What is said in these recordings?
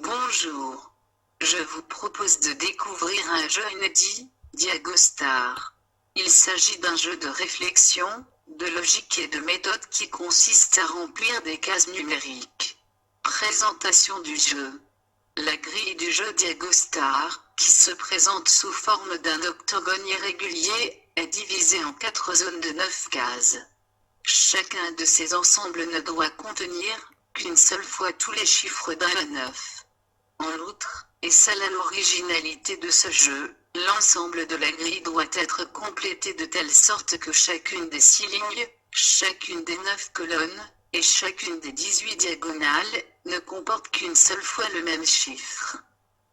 Bonjour. Je vous propose de découvrir un jeu inédit, Diagostar. Il s'agit d'un jeu de réflexion, de logique et de méthode qui consiste à remplir des cases numériques. Présentation du jeu. La grille du jeu Diagostar, qui se présente sous forme d'un octogone irrégulier, est divisée en 4 zones de 9 cases. Chacun de ces ensembles ne doit contenir qu'une seule fois tous les chiffres d'un à 9. En outre, et c'est là l'originalité de ce jeu, l'ensemble de la grille doit être complété de telle sorte que chacune des 6 lignes, chacune des 9 colonnes, et chacune des 18 diagonales, ne comporte qu'une seule fois le même chiffre.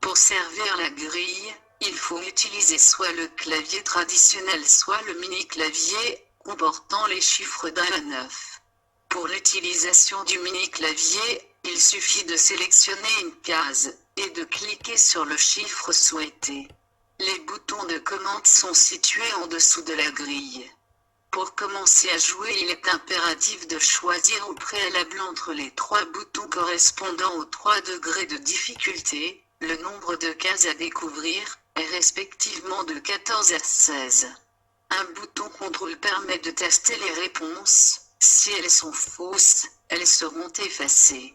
Pour servir la grille, il faut utiliser soit le clavier traditionnel soit le mini-clavier, comportant les chiffres d'un à 9. Pour l'utilisation du mini-clavier, il suffit de sélectionner une case, et de cliquer sur le chiffre souhaité. Les boutons de commande sont situés en dessous de la grille. Pour commencer à jouer, il est impératif de choisir au préalable entre les 3 boutons correspondant aux 3 degrés de difficulté, le nombre de cases à découvrir, est respectivement de 14 à 16. Un bouton contrôle permet de tester les réponses. Si elles sont fausses, elles seront effacées.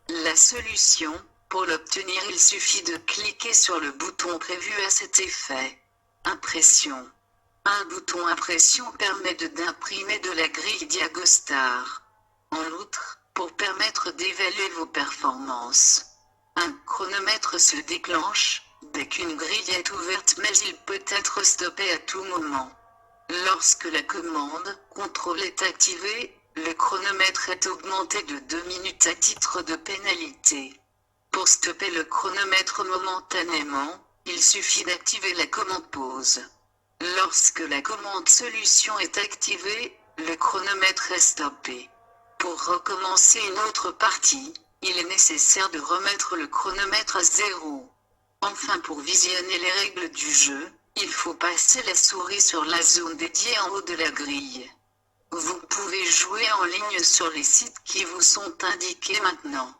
La solution, pour l'obtenir, il suffit de cliquer sur le bouton prévu à cet effet. Impression. Un bouton impression permet d'imprimer de la grille Diagostar. En outre, pour permettre d'évaluer vos performances, un chronomètre se déclenche dès qu'une grille est ouverte, mais il peut être stoppé à tout moment. Lorsque la commande CTRL est activée, le chronomètre est augmenté de 2 minutes à titre de pénalité. Pour stopper le chronomètre momentanément, il suffit d'activer la commande pause. Lorsque la commande solution est activée, le chronomètre est stoppé. Pour recommencer une autre partie, il est nécessaire de remettre le chronomètre à 0. Enfin, pour visionner les règles du jeu, il faut passer la souris sur la zone dédiée en haut de la grille. Vous pouvez jouer en ligne sur les sites qui vous sont indiqués maintenant.